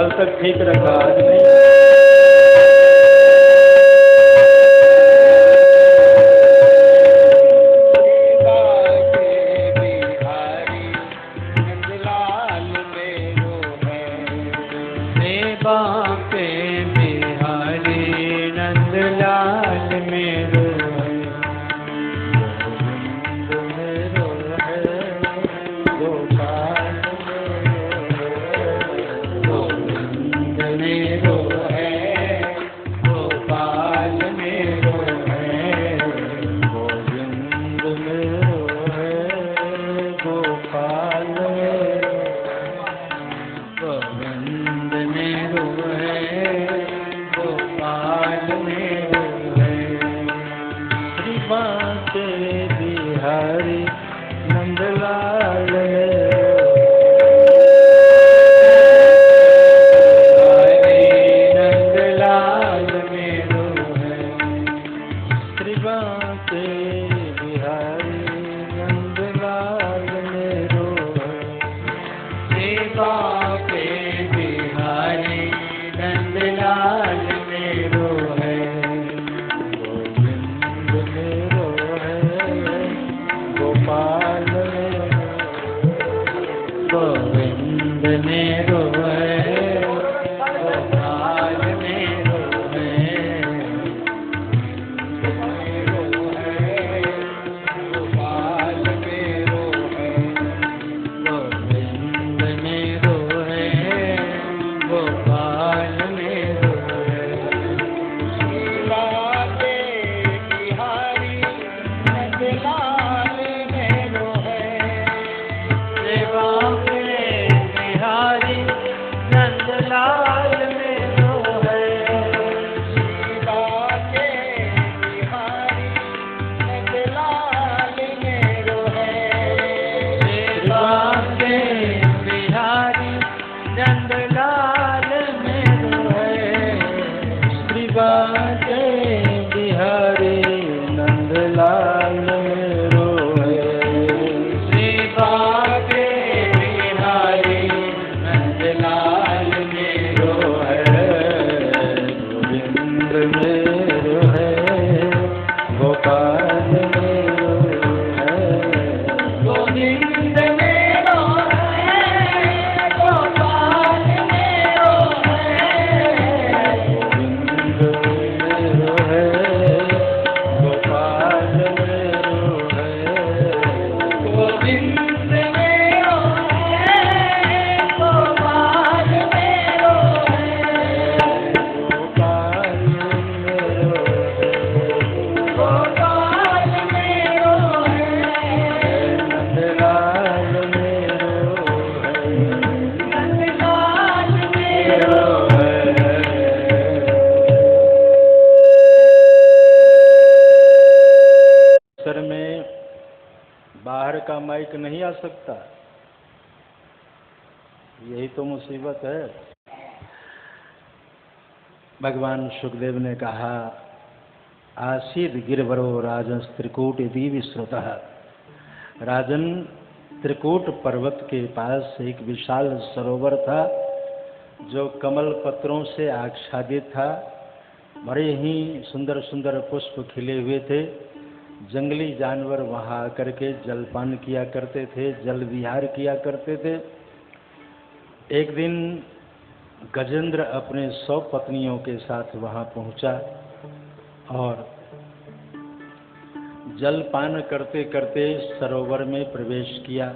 कल तक ठीक रखा, आज नहीं। माइक नहीं आ सकता, यही तो मुसीबत है। भगवान सुखदेव ने कहा, आसीद गिरवरो राजन त्रिकूट यदि विश्रुतः। राजन, त्रिकूट पर्वत के पास एक विशाल सरोवर था जो कमल पत्रों से आच्छादित था। बड़े ही सुंदर सुंदर पुष्प खिले हुए थे। जंगली जानवर वहाँ आकर के जलपान किया करते थे, जल विहार किया करते थे। एक दिन गजेंद्र अपने 100 पत्नियों के साथ वहाँ पहुँचा और जलपान करते करते सरोवर में प्रवेश किया।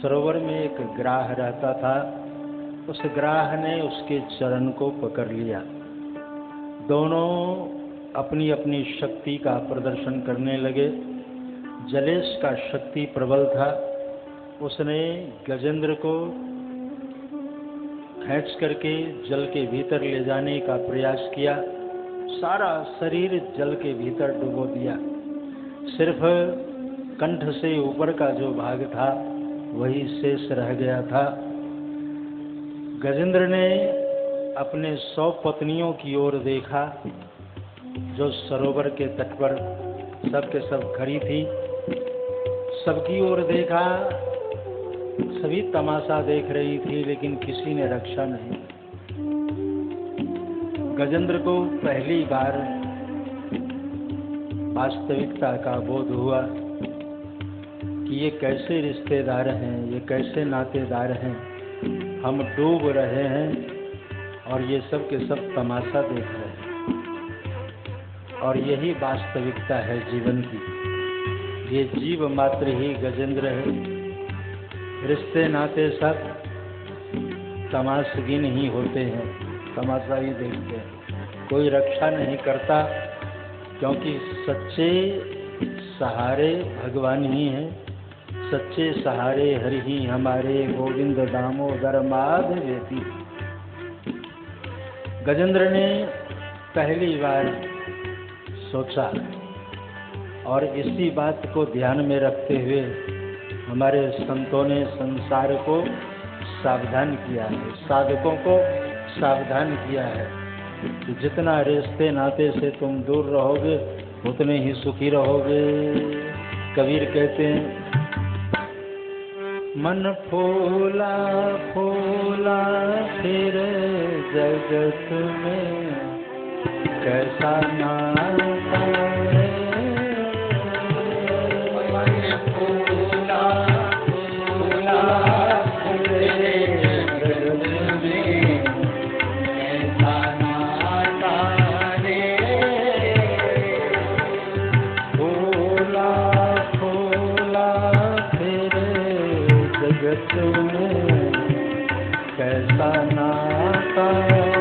सरोवर में एक ग्राह रहता था, उस ग्राह ने उसके चरण को पकड़ लिया। दोनों अपनी अपनी शक्ति का प्रदर्शन करने लगे। जलेश का शक्ति प्रबल था, उसने गजेंद्र को खींच करके जल के भीतर ले जाने का प्रयास किया। सारा शरीर जल के भीतर डुबो दिया, सिर्फ कंठ से ऊपर का जो भाग था वही शेष रह गया था। गजेंद्र ने अपने 100 पत्नियों की ओर देखा जो सरोवर के तट पर सब के सब खड़ी थी। सबकी ओर देखा, सभी तमाशा देख रही थी, लेकिन किसी ने रक्षा नहीं। गजेंद्र को पहली बार वास्तविकता का बोध हुआ कि ये कैसे रिश्तेदार हैं, ये कैसे नातेदार हैं, हम डूब रहे हैं और ये सब के सब तमाशा देख रहे हैं। और यही वास्तविकता है जीवन की। ये जीव मात्र ही गजेंद्र है, रिश्ते नाते सब तमाशगीन ही होते हैं, तमाशा ही देखते हैं, कोई रक्षा नहीं करता, क्योंकि सच्चे सहारे भगवान ही हैं, सच्चे सहारे हरि ही हमारे गोविंद दामोदर माधवेति। गजेंद्र ने पहली बार सोचा और इसी बात को ध्यान में रखते हुए हमारे संतों ने संसार को सावधान किया है, साधकों को सावधान किया है कि जितना रिश्ते नाते से तुम दूर रहोगे उतने ही सुखी रहोगे। कबीर कहते हैं, मन फूला फूला फिर जगत में कैसा नाता है। मन फूला फूला फिर जगत में कैसा नाता रे। फूला फूला फिर जगत में कैसा नाता रे।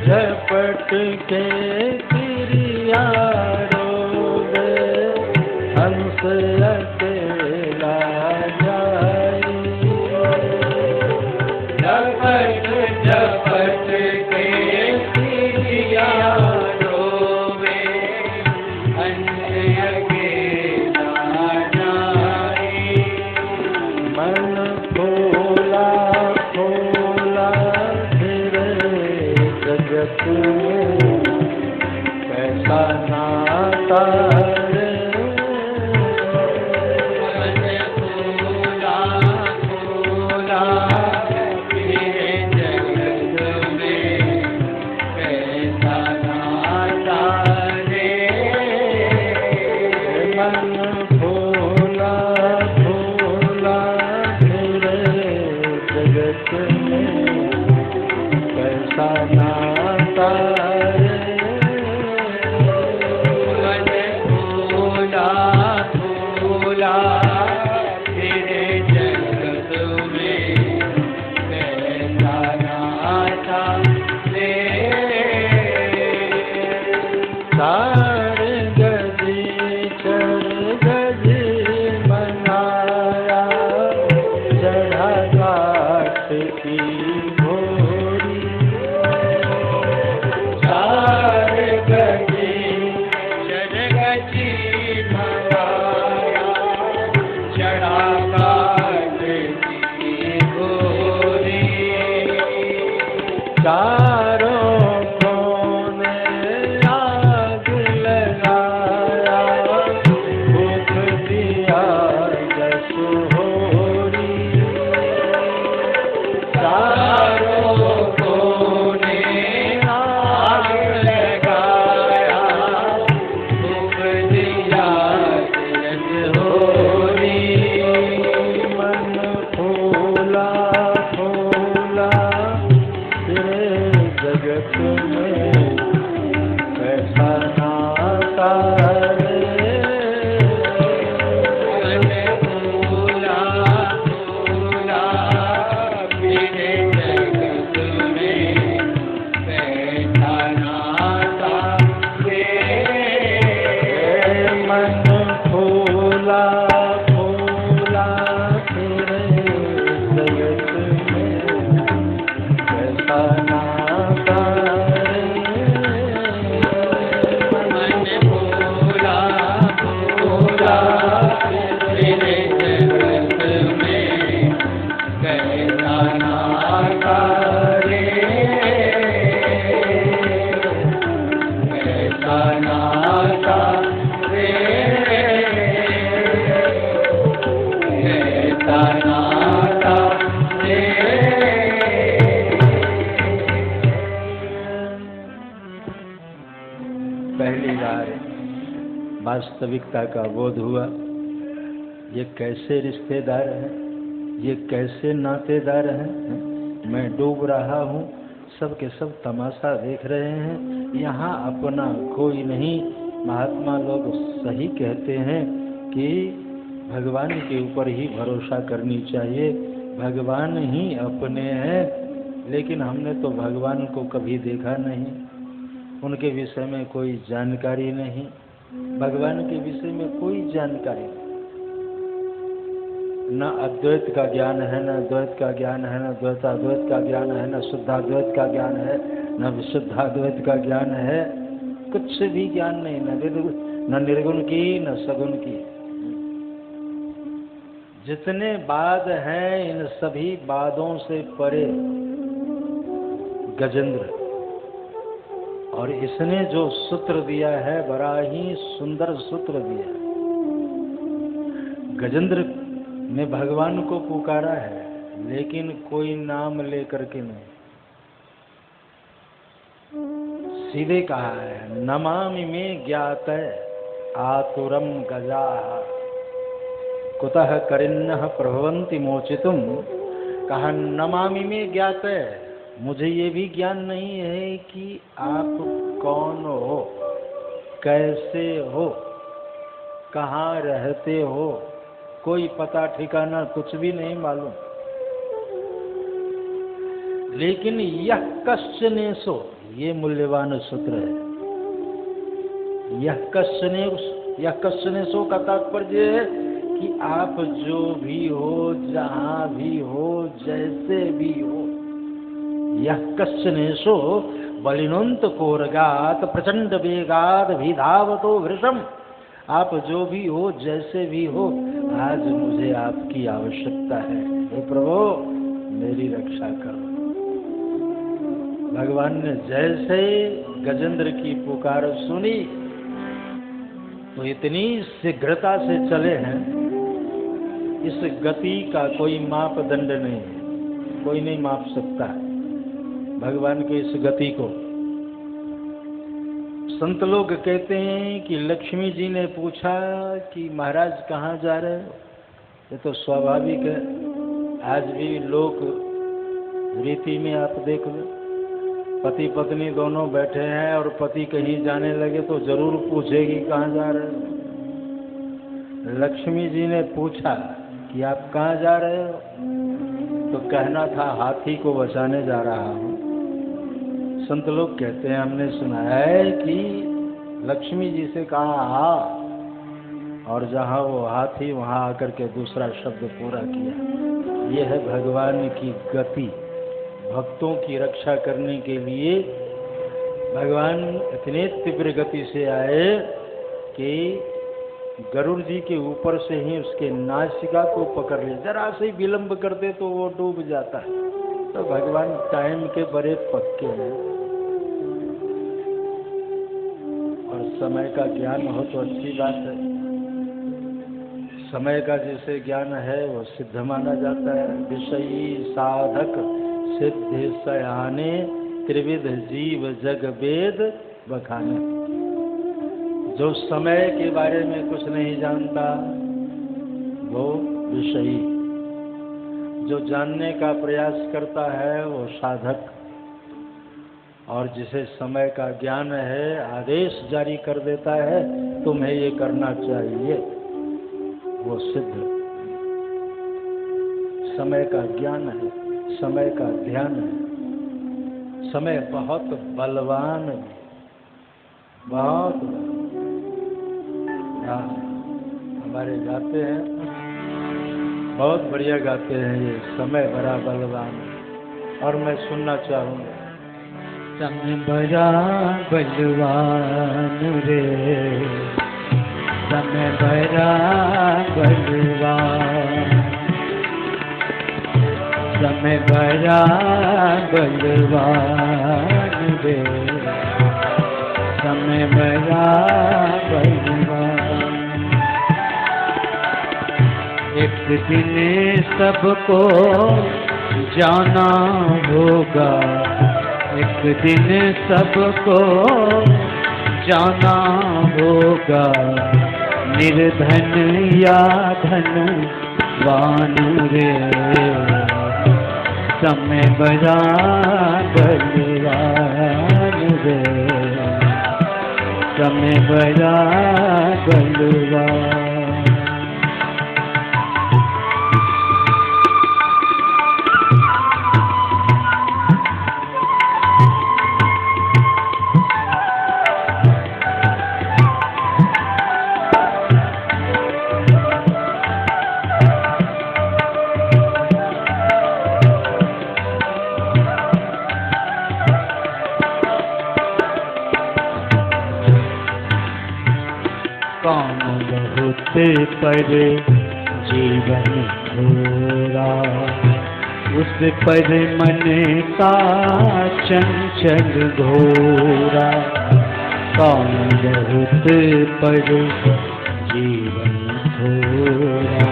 झपट के प्रिया रोग हंस अकेला जाए। झपट झपट के प्रिया रोग हंस अकेला जाए। मन फूला फूला जगत में कैसा नाता रे। पहली बार वास्तविकता का बोध हुआ। ये कैसे रिश्तेदार हैं, ये कैसे नातेदार हैं। मैं डूब रहा हूँ, सब के सब तमाशा देख रहे हैं, यहाँ अपना कोई नहीं। महात्मा लोग सही कहते हैं कि भगवान के ऊपर ही भरोसा करनी चाहिए, भगवान ही अपने हैं। लेकिन हमने तो भगवान को कभी देखा नहीं, उनके विषय में कोई जानकारी नहीं, भगवान के विषय में कोई जानकारी नहीं। न अद्वैत का ज्ञान है, न द्वैत का ज्ञान है, न द्वैताद्वैत का ज्ञान है, न शुद्धाद्वैत का ज्ञान है, न विशुद्धाद्वैत का ज्ञान है। कुछ भी ज्ञान नहीं, न निर्गुण की न सगुण की। जितने बाद हैं इन सभी बादों से परे गजेंद्र। और इसने जो सूत्र दिया है बड़ा ही सुंदर सूत्र दिया। गजेंद्र ने भगवान को पुकारा है, लेकिन कोई नाम लेकर के नहीं, सीधे कहा है नमामि में ज्ञात आतुरम गजा कुतः करिन्नः प्रभवन्ति मोचितुम। कहा नमामि में ज्ञात है, मुझे ये भी ज्ञान नहीं है कि आप कौन हो, कैसे हो, कहाँ रहते हो, कोई पता ठिकाना कुछ भी नहीं मालूम। लेकिन यह कश्चनेसो, ये मूल्यवान सूत्र है। यह कश्चनेसो का तात्पर्य है कि आप जो भी हो, जहाँ भी हो, जैसे भी हो। यह कश्चनेसो बलिनोंत कोरगात प्रचंड वेगात विधावतो वृषम। आप जो भी हो, जैसे भी हो, आज मुझे आपकी आवश्यकता है। हे प्रभु मेरी रक्षा करो। भगवान ने जैसे गजेंद्र की पुकार सुनी तो इतनी शीघ्रता से चले हैं, इस गति का कोई मापदंड नहीं है, कोई नहीं माप सकता भगवान के इस गति को। संत लोग कहते हैं कि लक्ष्मी जी ने पूछा कि महाराज कहाँ जा रहे हो। ये तो स्वाभाविक है, आज भी लोक रीति में आप देख लो, पति पत्नी दोनों बैठे हैं और पति कहीं जाने लगे तो जरूर पूछेगी कहाँ जा रहे हो। लक्ष्मी जी ने पूछा कि आप कहाँ जा रहे हो, तो कहना था हाथी को बचाने जा रहा हूँ। संत लोग कहते हैं हमने सुना है कि लक्ष्मी जी से कहा हा, और जहाँ वो हाथी वहाँ आकर के दूसरा शब्द पूरा किया। ये है भगवान की गति। भक्तों की रक्षा करने के लिए भगवान इतने तीव्र गति से आए कि गरुड़ जी के ऊपर से ही उसके नासिका को पकड़ ले। जरा से विलंब करते तो वो डूब जाता है। तो भगवान टाइम के बड़े पक्के हैं, और समय का ज्ञान हो तो अच्छी बात है। समय का जिसे ज्ञान है वो सिद्ध माना जाता है। विषयी साधक सिद्धि सयाने त्रिविध जीव जग वेद बखाने। जो समय के बारे में कुछ नहीं जानता वो विषयी, जो जानने का प्रयास करता है वो साधक, और जिसे समय का ज्ञान है आदेश जारी कर देता है तुम्हें ये करना चाहिए, वो सिद्ध। समय का ज्ञान है, समय का ध्यान है। समय बहुत बलवान है, बहुत। हाँ, हमारे गाते हैं, बहुत बढ़िया गाते हैं ये, समय बड़ा बलवान। और मैं सुनना चाहूँगा। समय बड़ा बलवान रे, समय बड़ा बलवान, समय बड़ा बलवान रे, समय बड़ा बलवान। एक दिन सबको जाना होगा, एक दिन सबको जाना होगा निर्धन या धनवान रे, समय बड़ा बलवान रे, समय बड़ा बलवान। काम बहुत पर जीवन थोड़ा, उस पर मन का चंचल घोरा। काम बहुत पर जीवन थोड़ा,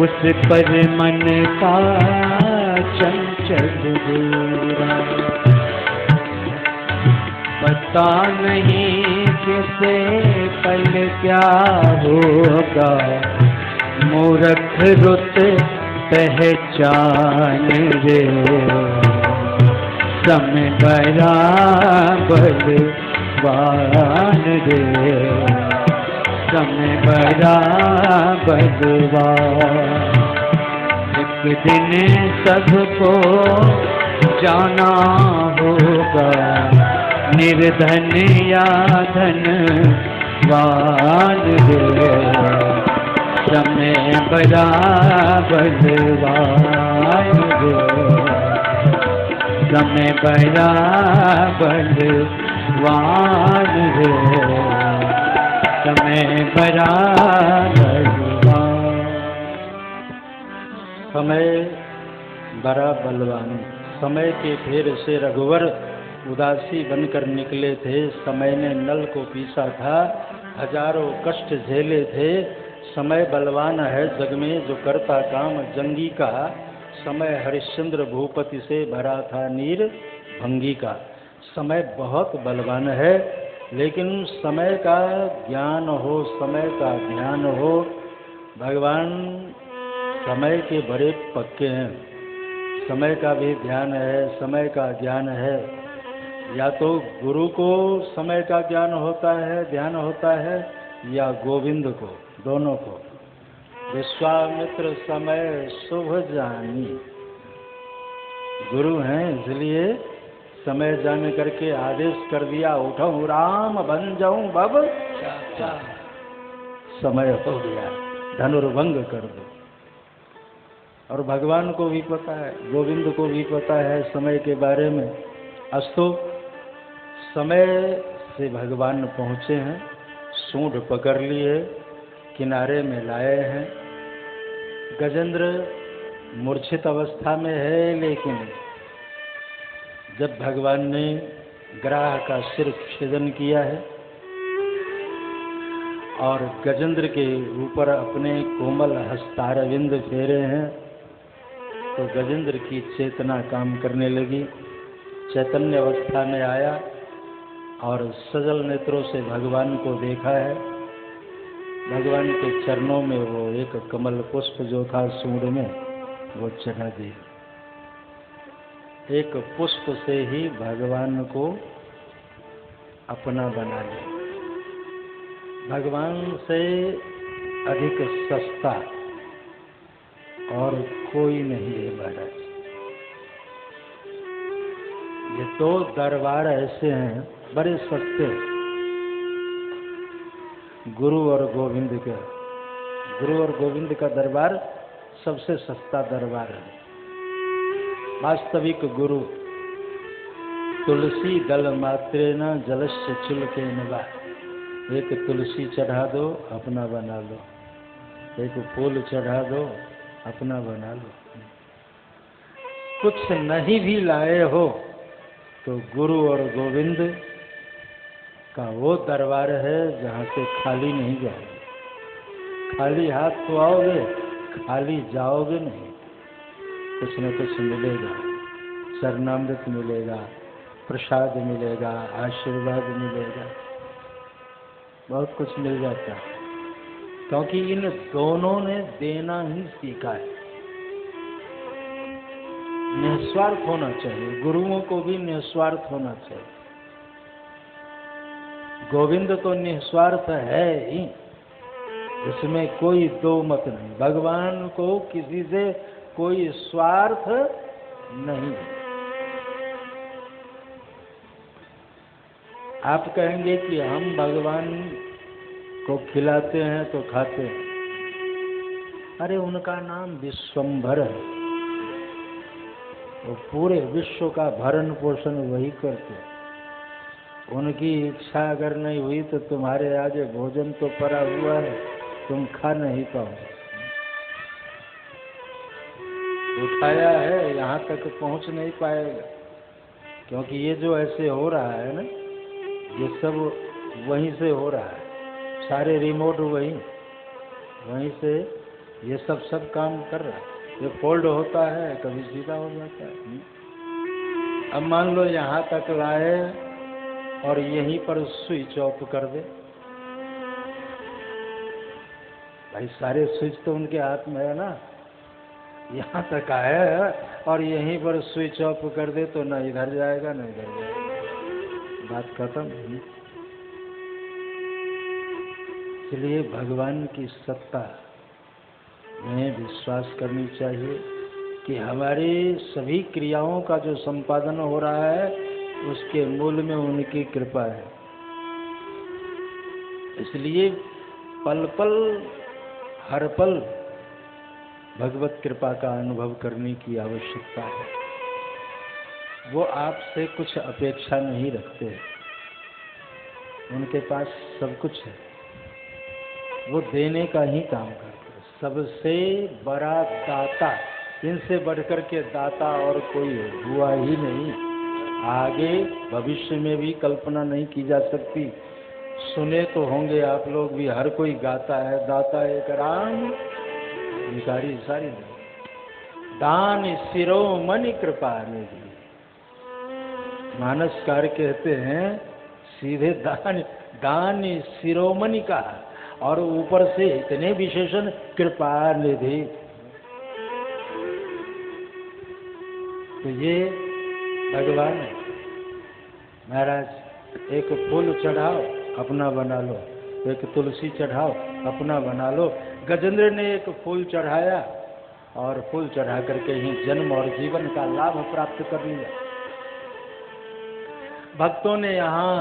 उस पर मन का चंचल घोरा। पता नहीं किसे पल क्या होगा, मूर्ख रुत पहचान रे, समय बड़ा बलवान रे, समय बड़ा बलवान। एक दिन सबको जाना होगा निर्धन या धनवान रे, समय बड़ा बलवान रे, समय बड़ा बलवान रे, समय बड़ा बलवान। समय बड़ा बलवान। समय के फेर से रघुवर उदासी बनकर निकले थे। समय ने नल को पीसा था, हजारों कष्ट झेले थे। समय बलवान है जग में जो करता काम जंगी का, समय हरिश्चंद्र भूपति से भरा था नीर भंगी का। समय बहुत बलवान है, लेकिन समय का ज्ञान हो, समय का ध्यान हो। भगवान समय के बड़े पक्के हैं। समय का भी ध्यान है, समय का ज्ञान है। या तो गुरु को समय का ज्ञान होता है, ध्यान होता है, या गोविंद को, दोनों को। विश्वामित्र समय शुभ जानी, गुरु हैं इसलिए समय जान करके आदेश कर दिया, उठाऊं राम बन जाऊं बब समय हो गया, धनुर्भंग कर दो। और भगवान को भी पता है, गोविंद को भी पता है समय के बारे में। अस्तु समय से भगवान पहुँचे हैं, सूंड पकड़ लिए, किनारे में लाए हैं। गजेंद्र मूर्छित अवस्था में है, लेकिन जब भगवान ने ग्राह का सिर छेदन किया है और गजेंद्र के ऊपर अपने कोमल हस्तारविंद फेरे हैं, तो गजेंद्र की चेतना काम करने लगी। चैतन्य अवस्था में आया और सजल नेत्रों से भगवान को देखा है। भगवान के चरणों में वो एक कमल पुष्प जो था सूंड में, वो चढ़ा दिया। एक पुष्प से ही भगवान को अपना बना लिया। भगवान से अधिक सस्ता और कोई नहीं है महाराज। ये दो दरबार ऐसे हैं बड़े सस्ते, गुरु और गोविंद का। गुरु और गोविंद का दरबार सबसे सस्ता दरबार है। वास्तविक गुरु तुलसी दल मात्रेन जलस्य चुलकेन वा। एक तुलसी चढ़ा दो, अपना बना लो। एक फूल चढ़ा दो, अपना बना लो। कुछ नहीं भी लाए हो तो गुरु और गोविंद का वो दरबार है जहाँ से खाली नहीं जाओगे। खाली हाथ तो आओगे, खाली जाओगे नहीं। कुछ न कुछ मिलेगा, चरणामृत मिलेगा, प्रसाद मिलेगा, आशीर्वाद मिलेगा। बहुत कुछ मिल जाता है, क्योंकि इन दोनों ने देना ही सीखा है। निस्वार्थ होना चाहिए, गुरुओं को भी निस्वार्थ होना चाहिए। गोविंद तो निस्वार्थ है ही, इसमें कोई दो मत नहीं। भगवान को किसी से कोई स्वार्थ नहीं। आप कहेंगे कि हम भगवान को खिलाते हैं तो खाते हैं, अरे उनका नाम विश्वंभर है, वो पूरे विश्व का भरण पोषण वही करते हैं। उनकी इच्छा अगर नहीं हुई तो तुम्हारे आगे भोजन तो पड़ा हुआ है, तुम खा नहीं पाओगे। उठाया है, यहाँ तक पहुँच नहीं पाएगा, क्योंकि ये जो ऐसे हो रहा है ना, ये सब वहीं से हो रहा है। सारे रिमोट वहीं से ये सब काम कर रहा है। ये फोल्ड होता है, कभी सीधा हो जाता है। अब मान लो यहाँ तक लाए और यहीं पर स्विच ऑफ कर दे, भाई सारे स्विच तो उनके हाथ में है ना। यहाँ तक आया है और यहीं पर स्विच ऑफ कर दे तो ना इधर जाएगा ना इधर जाएगा, बात खत्म। इसलिए भगवान की सत्ता में विश्वास करनी चाहिए कि हमारी सभी क्रियाओं का जो संपादन हो रहा है उसके मूल में उनकी कृपा है। इसलिए पल पल हर पल भगवत कृपा का अनुभव करने की आवश्यकता है। वो आपसे कुछ अपेक्षा नहीं रखते, उनके पास सब कुछ है, वो देने का ही काम करते हैं। सबसे बड़ा दाता, इनसे बढ़कर के दाता और कोई हुआ ही नहीं। आगे भविष्य में भी कल्पना नहीं की जा सकती। सुने तो होंगे आप लोग भी, हर कोई गाता है, दाता एक राम भिखारी सारी दान शिरोमणि कृपा निधि। मानसकार कहते हैं सीधे दान शिरोमणि का, और ऊपर से इतने विशेषण कृपा निधि। तो ये भगवान है। महाराज एक फूल चढ़ाओ अपना बना लो, एक तुलसी चढ़ाओ अपना बना लो। गजेंद्र ने एक फूल चढ़ाया और फूल चढ़ा करके ही जन्म और जीवन का लाभ प्राप्त कर लिया। भक्तों ने यहाँ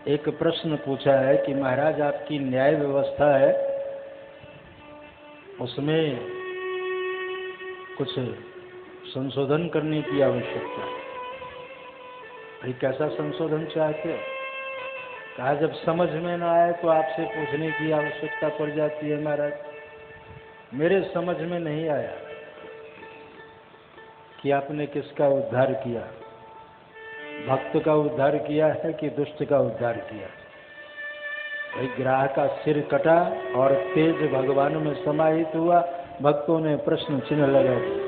एक प्रश्न पूछा है कि महाराज आपकी न्याय व्यवस्था है, उसमें कुछ संशोधन करने की आवश्यकता है। भाई कैसा संशोधन चाहते हो? कहा जब समझ में ना आए तो आपसे पूछने की आवश्यकता पड़ जाती है। महाराज मेरे समझ में नहीं आया कि आपने किसका उद्धार किया, भक्त का उद्धार किया है कि दुष्ट का उद्धार किया। भाई ग्राह का सिर कटा और तेज भगवान में समाहित हुआ। भक्तों ने प्रश्न चिन्ह लगा दिया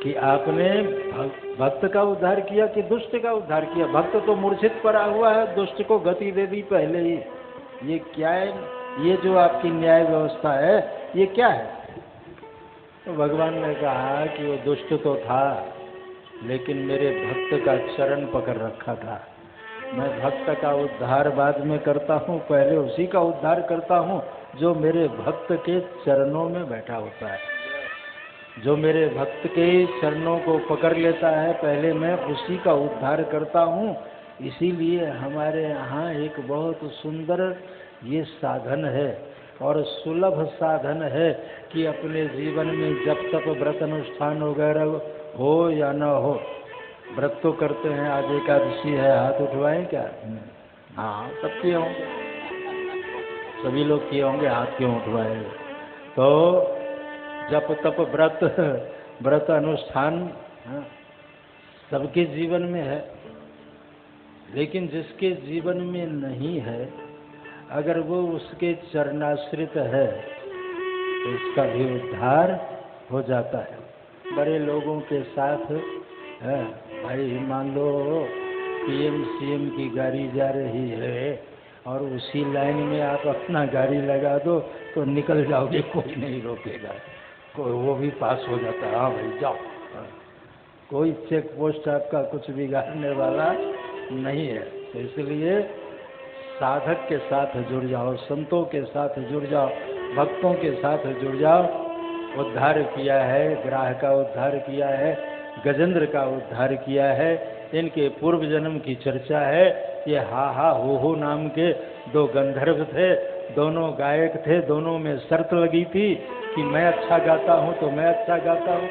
कि आपने भक्त का उद्धार किया कि दुष्ट का उद्धार किया। भक्त तो मूर्छित पड़ा हुआ है, दुष्ट को गति दे दी पहले ही। ये क्या है? ये जो आपकी न्याय व्यवस्था है ये क्या है? तो भगवान ने कहा कि वो दुष्ट तो था, लेकिन मेरे भक्त का चरण पकड़ रखा था। मैं भक्त का उद्धार बाद में करता हूँ, पहले उसी का उद्धार करता हूँ जो मेरे भक्त के चरणों में बैठा होता है। जो मेरे भक्त के चरणों को पकड़ लेता है, पहले मैं उसी का उद्धार करता हूँ। इसीलिए हमारे यहाँ एक बहुत सुंदर ये साधन है और सुलभ साधन है कि अपने जीवन में जब तक व्रत अनुष्ठान वगैरह हो या न हो, व्रत तो करते हैं। आज एकादशी है, हाथ उठवाएं क्या? हाँ सब किए होंगे, सभी लोग किए होंगे, हाथ क्यों उठवाएंगे? तो जप तप व्रत अनुष्ठान सबके जीवन में है, लेकिन जिसके जीवन में नहीं है, अगर वो उसके चरणाश्रित है तो उसका भी उद्धार हो जाता है। बड़े लोगों के साथ है भाई, मान लो पीएम सीएम की गाड़ी जा रही है और उसी लाइन में आप अपना गाड़ी लगा दो तो निकल जाओगे, कोई नहीं रोकेगा, कोई वो भी पास हो जाता है। हाँ भाई जाओ, कोई चेक पोस्ट आपका कुछ बिगाड़ने वाला नहीं है। तो इसलिए साधक के साथ जुड़ जाओ, संतों के साथ जुड़ जाओ, भक्तों के साथ जुड़ जाओ। उद्धार किया है, ग्राह का उद्धार किया है, गजेंद्र का उद्धार किया है। इनके पूर्व जन्म की चर्चा है। ये हा हा हो नाम के दो गंधर्व थे, दोनों गायक थे, दोनों में शर्त लगी थी कि मैं अच्छा गाता हूँ तो मैं अच्छा गाता हूँ।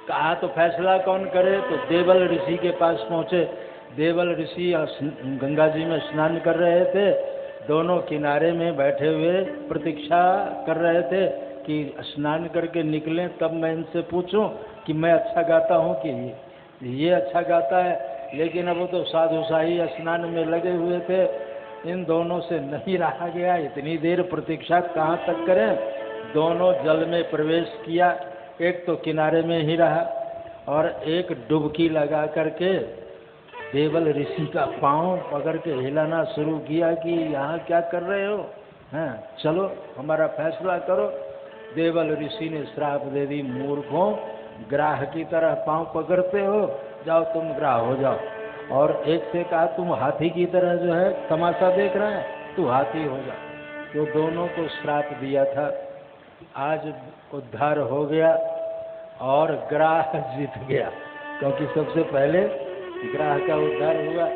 कहा तो फैसला कौन करे, तो देवल ऋषि के पास पहुँचे। देवल ऋषि गंगा जी में स्नान कर रहे थे, दोनों किनारे में बैठे हुए प्रतीक्षा कर रहे थे कि स्नान करके निकलें तब मैं इनसे पूछूं कि मैं अच्छा गाता हूं कि ये अच्छा गाता है। लेकिन अब वो तो साधु शाही स्नान में लगे हुए थे, इन दोनों से नहीं रहा गया। इतनी देर प्रतीक्षा कहाँ तक करें, दोनों जल में प्रवेश किया। एक तो किनारे में ही रहा और एक डुबकी लगा करके देवल ऋषि का पांव पकड़ के हिलाना शुरू किया कि यहाँ क्या कर रहे हो, हैं चलो हमारा फैसला करो। देवल ऋषि ने श्राप दे दी, मूर्खों, ग्राह की तरह पांव पकड़ते हो, जाओ तुम ग्राह हो जाओ। और एक से कहा तुम हाथी की तरह जो है तमाशा देख रहा है, तू हाथी हो जा। तो दोनों को श्राप दिया था, आज उद्धार हो गया और ग्राह जीत गया, क्योंकि सबसे पहले ग्राह का उद्धार हुआ।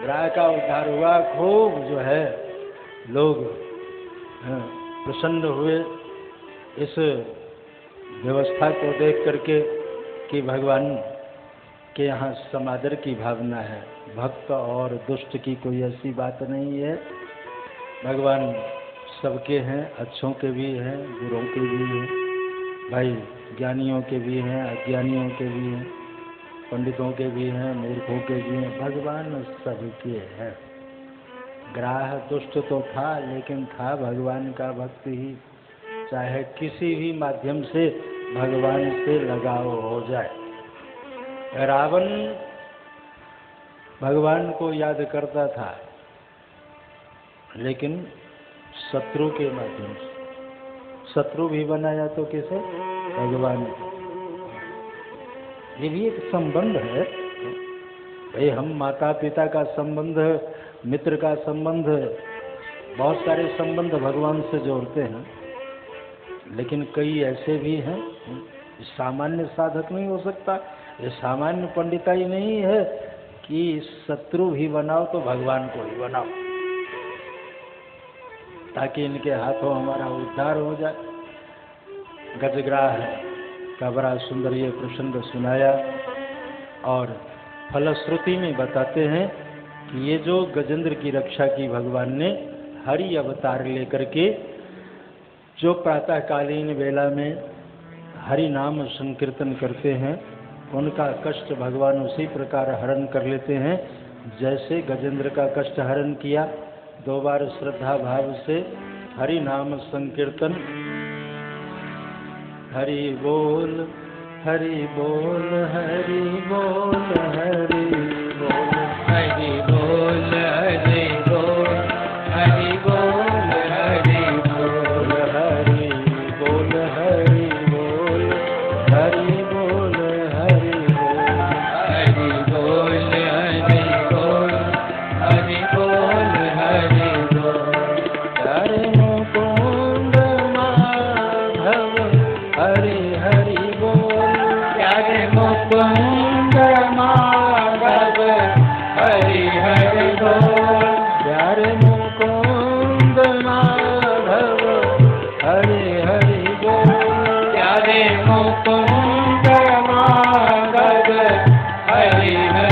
ग्राह का उद्धार हुआ, खूब जो है लोग प्रसन्न हुए इस व्यवस्था को देख करके कि भगवान के यहाँ समादर की भावना है। भक्त और दुष्ट की कोई ऐसी बात नहीं है, भगवान सबके हैं, अच्छों के भी हैं, बुरों के भी हैं, भाई ज्ञानियों के भी हैं, अज्ञानियों के भी हैं, पंडितों के भी हैं, मूर्खों के भी हैं, भगवान सबके हैं। ग्राह दुष्ट तो था, लेकिन था भगवान का भक्त ही, चाहे किसी भी माध्यम से भगवान से लगाव हो जाए। रावण भगवान को याद करता था, लेकिन शत्रु के माध्यम से। शत्रु भी बनाया तो किसे, भगवान को। ये भी एक संबंध है भाई, हम माता पिता का संबंध, मित्र का संबंध, बहुत सारे संबंध भगवान से जोड़ते हैं। लेकिन कई ऐसे भी हैं, सामान्य साधक नहीं हो सकता, ये सामान्य पंडिताई नहीं है कि शत्रु भी बनाओ तो भगवान को ही बनाओ, ताकि इनके हाथों हमारा उद्धार हो जाए। गजग्राह का बड़ा सुंदर ये प्रसंग सुनाया और फलश्रुति में बताते हैं कि ये जो गजेंद्र की रक्षा की भगवान ने हरि अवतार लेकर के, जो प्रातःकालीन वेला में हरि नाम संकीर्तन करते हैं, उनका कष्ट भगवान उसी प्रकार हरण कर लेते हैं जैसे गजेंद्र का कष्ट हरण किया। 2 बार श्रद्धा भाव से हरि नाम संकीर्तन, हरि बोल हरि बोल हरि बोल हरि बोल हरि बोल हरि बोल हरि बोल हरि बोल हरि बोल हरि बोल हरि बोल हरि बोल हरि बोल हरि बोल हरि बोल हरि बोल। हरे मुकुंद माधव हरि हरि बोल, हरे मुकुंद माधव हरि हरि बोल, हरे मुकुंद माधव हरि हरि बोल, हरे मुकुंद माधव हरि हरि